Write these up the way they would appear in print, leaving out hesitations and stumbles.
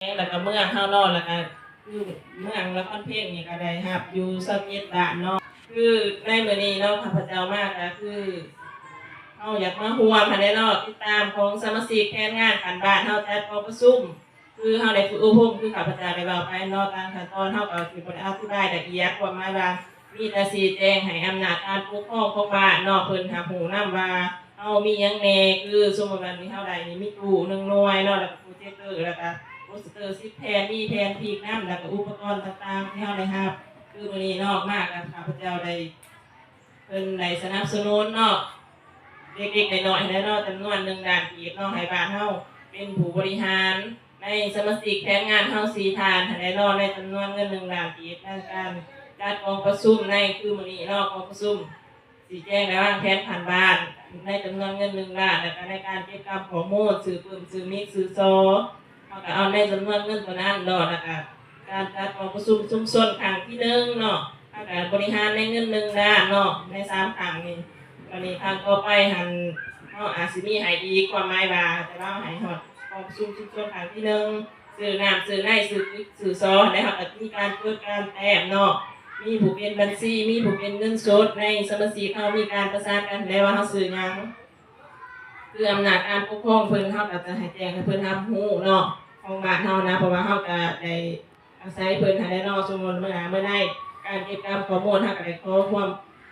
แล้วก็เมืองเฮาเนาะแล้วก็คือเมืองละครเพลงนี่ก็ได้รับอยู่21บ้านเนาะคือในมื้อนี้เนาะข้าพเจ้ามาก็คือเฮาอยากมาร่วมหั้นแหละเนาะติดตามของสมาชิกแผนงานการบ้านเฮาจัดกองประชุมคือเฮาได้ฝึกอบรมคือข้าพเจ้าได้เว้าไปเนาะตามขั้นตอนเฮาก็สิบ่ได้อธิบายละเอียดความหมายว่ามีแต่สิแจ้งให้อำนาจการปกครองของบ้านเนาะเพิ่นรับรู้นำว่าเฮามีหยังแหน่คือสมมุติว่าเฮาได้นี่มีตู้1หน่วยเนาะแล้วก็โปรเจคเตอร์แล้วก็โปสเตอร์10แผ่นมีแผ่นพีกน้ำแล้วก็อุปกรณ์ต่างๆที่เฮาได้รับคือมื้อนี้เนาะมากข้าพเจ้าได้เพิ่นได้สนับสนุนเนาะเด็กๆน้อยๆเนาะจำนวน1ล้านกีบเนาะให้บ้านเฮาเป็นผู้บริหารในสมาชิกแผนงานเฮา4ท่านให้ได้เนาะในจำนวนเงิน1ล้านกีบในการจัดกองประชุมในคือมื้อนี้เนาะกองประชุมสิแจ้งและวางแผนผ่านบ้านในจำนวนเงิน1ล้านแล้วก็ในการเก็บกำข้อมูลสื่อปื้มสื่อมิกสื่อซอเฮาก็เอาในจำนวนเงินตัวนั้นเนาะแล้วก็การจัดกองประชุมชุมชนครั้งที่1เนาะเฮาก็บริหารในเงิน1ล้านเนาะใน3ครั้งนี้วันนี้ทางต่อไปหันเฮาอาจสิมีให้อีกความหมายว่าแต่ว่าให้ฮอดกองประชุมชุมชนครั้งที่1ซื้อน้ำซื้อในซื้อซอได้ครับมีการเกิดการแต้มเนาะมีผู้เป็นบัญชีมีผู้เป็นเงินสดในสมาชิกเขามีการประสานกันแล้วว่าเขาซื้อหยังคืออำนาจการปกครองเพิ่นเขาก็จะให้แจ้งให้เพิ่นรับรู้เนาะของบ้านเฮานะเพราะว่าเฮาก็ได้อาศัยเพิ่นให้ได้เนาะสมมุติเมื่อได้การเก็บกำข้อมูลเฮาก็ได้ขอความ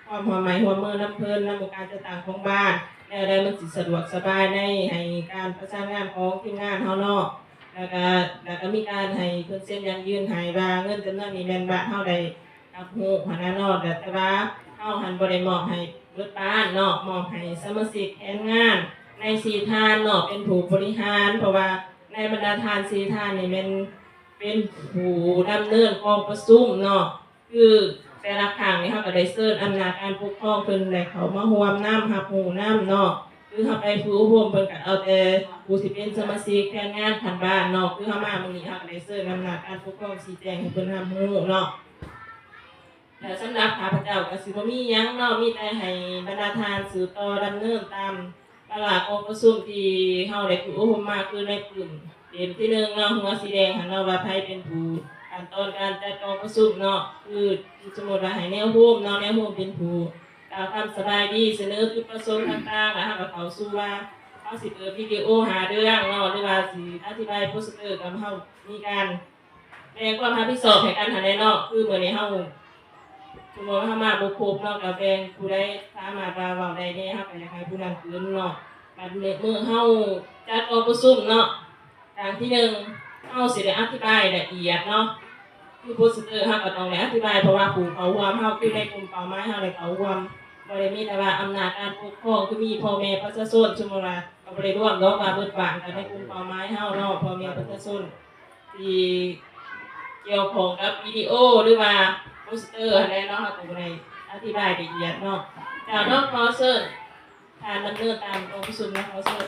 ร่วมไม้ร่วมมือนำเพิ่นนำการจัดตั้งของบ้านแล้วได้มันสิสะดวกสบายในให้การประสานงานของทีมงานเฮาเนาะแล้วก็มีการให้เพิ่นเซ็นยันยืนให้ว่าเงินจำนวนนี้แม่นบ้านเฮาได้รับรู้หันเนาะแต่ว่าเฮาหันบ่ได้มอบให้เบิดบ้านเนาะมอบให้สมาชิกแผนงานใน4ท่านเนาะเป็นผู้บริหารเพราะว่าในบรรดาท่าน4ท่านนี่เป็นผู้ดำเนินกองประชุมเนาะคือแต่ละครั้งนี่เฮาก็ได้เชิญอำนาจการปกครองเพิ่นได้เข้ามาร่วมนำรับรู้นำเนาะคือเฮาไปผู้ร่วมเพิ่นก็เอาแต่ผู้ที่เป็นสมาชิกแผนงานผ่านบ้านเนาะคือเฮามามื้อนี้เฮาก็ได้เชิญอำนาจการปกครองชี้แจงให้เพิ่นรับรู้เนาะแต่สำหรับข้าพเจ้าก็สิบ่มีหยังเนาะมีแต่ให้บรรดาท่านสืบต่อดำเนินตามตลาดกองประชุมที่เฮาได้ฝึกอบรมมาคือในกลุ่มเด่นที่1เนาะหัวสีแดงหันเนาะว่าไผเป็นผู้ขั้นตอนการจัดกองประชุมเนาะคือสมมุติว่าให้แนวร่วมเนาะแนวร่วมเป็นผู้กล่าวคำสบายดีเสนอจุดประสงค์ต่างๆแล้วเฮาก็เข้าสู่ว่าเฮาสิเปิดวิดีโอหาเรื่องเนาะหรือว่าสิอธิบายโปสเตอร์กับเฮามีการแสดงความรับผิดชอบให้กันหันเนาะคือมื้อนี้เฮาสมมุติว่าเฮามาบ่ครบเนาะก็แบ่งผู้ใดสามารถว่าเว้าได้แน่เฮาก็อยากให้ผู้นั้นคืนเนาะบัดมื้อเฮาจัดกองประชุมเนาะครั้งที่1เฮาสิได้อธิบายละเอียดเนาะคือโปสเตอร์เฮาก็ต้องได้อธิบายเพราะว่าผู้เข้าร่วมเฮาคือในกลุ่มเป้าหมายเฮาได้เข้าร่วมบ่ได้มีแต่ว่าอำนาจการปกครองคือมีพ่อแม่ประชาชนสมมุติว่าก็บ่ได้ร่วมเนาะว่าเบิดบานกันในกลุ่มเป้าหมายเฮาเนาะพ่อแม่ประชาชนที่เกี่ยวข้องกับวิดีโอหรือว่าโปสเตอร์อะไรเนาะเราต้องได้อธิบายละเอียดเนาะจากน้องขอเชิญการดำเนินตามองค์ประชุมนะขอเชิญ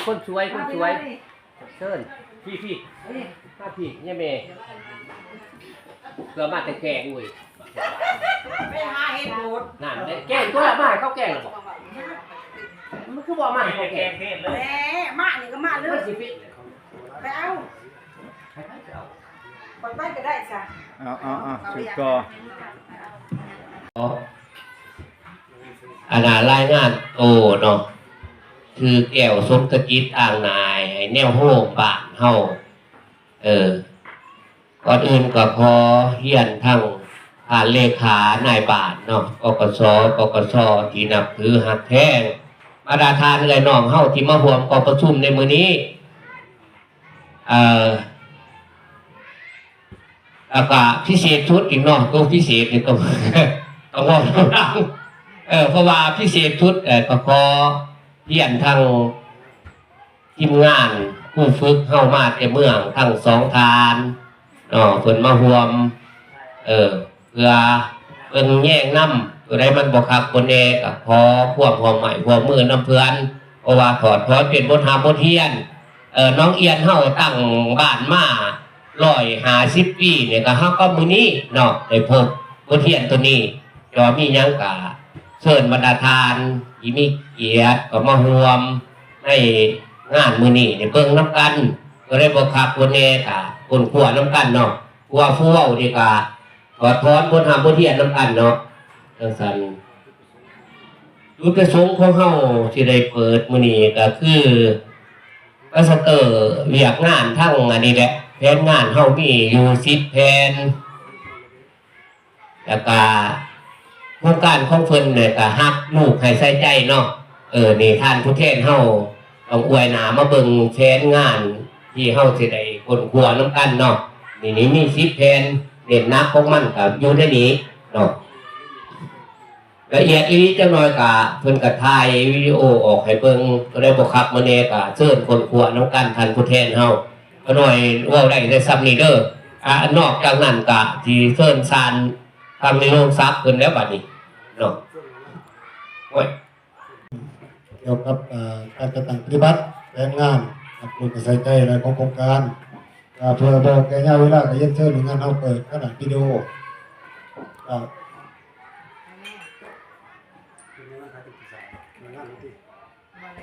คนสวยเชิญพี่มาพี่เนี่ยเมย์เกือมาแต่แกงเว้ยไปหาเห็ดโบดนั่นได้แกงก็ละมาเขาแกงหรอมันคือบอกมาเขาแกงแหเลยมมานี่ก็มาเลยไปเอาไปก็ได้จ้ะสุดก็อาณารายงานโตเนาะคือแก้วสมกระจิตอ่างนายให้แนวโฮมบ้านเฮาก่อนอื่นก็พอเฮียนทั้งผ่านเลขานายบ้านเนาะกกสที่นับถือหักแท้งมาดาทานเอ้ยน้องเฮาที่มาร่วมกองประชุมในมื้อนี้แล้วก็พิเศษชุดอีกเนาะตัวพิเศษนี่ต้องบอกดังเพราะว่าพิเศษชุดก็ขอเพียนทั้งทีมงานผู้ฝึกเข้ามาแต่เมืองทั้ง2ทานเพิ่นมาร่วมเพื่อเพิ่นแย่งนำตัวใดมันบ่คักคนแน่ก็ขอความใหม่ความมือนำเพื่อนเพราะว่าถอดถอนเป็นบทหาบทเรียนน้องเอียนเฮาตั้งบ้านมา150 ปีเนี่ยก็เฮาก็มื้อนี้เนาะได้พบบทเรียนตัวนี้ก็มีหยังก็เชิญบรรดาทานที่มีเกียรติก็มาร่วมใน งานมื้อนี้ได้เบิ่งนํกันก็ได้บ่คักบ่แน่กะคนขัวนํกันเนาะขัวผู้เว้านี่ก็ขอถอนบทหามบทเรียนนํกันเนาะจังซั่นจุดประสงค์ของเฮาที่ได้เปิดมื้อนี้ก็คือก็สเตอร์เวียกงานทั้งอันนี้แหละแผนงานเฮามีอยู่10แผนแล้วก็โครงการของเพิ่นเนี่ยก็ฮักลูกให้ใส่ใจเนาะนี่ท่านผู้แทนเฮาต้องอวยหน้ามาเบิ่งแผนงานที่เฮาสิได้คนครัวนำกันเนาะนี่มี10แผนเด่นหนักของมันก็อยู่ในนี้เนาะละเอียดอีกจังน้อยก็เพิ่นก็ถ่ายวิดีโอออกให้เบิ่งก็ได้บ่คักมื้อนี้ก็เชิญคนครัวนำกันท่านผู้แทนเฮาก็หน่อยเว้าได้ซ้ำนี้เด้อนอกจากนั้นก็ที่เชิญศาลทำในโรงทรัพย์เพิ่นแล้วบัดนี้เนาะโอ้ย เกี่ยวกับการจัดตั้งปฏิบัติแผนงานกับลูกใส่ใจอะไรของโครงการเพื่อบอกแก่ญาติเวลาก็เย็นเชิญหรืองานเขาเปิดขนาดวิดีโอครับ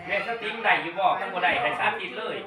แม่สติ้งได้อยู่บ่ทั้งบ่ได้ให้สาธิตเลย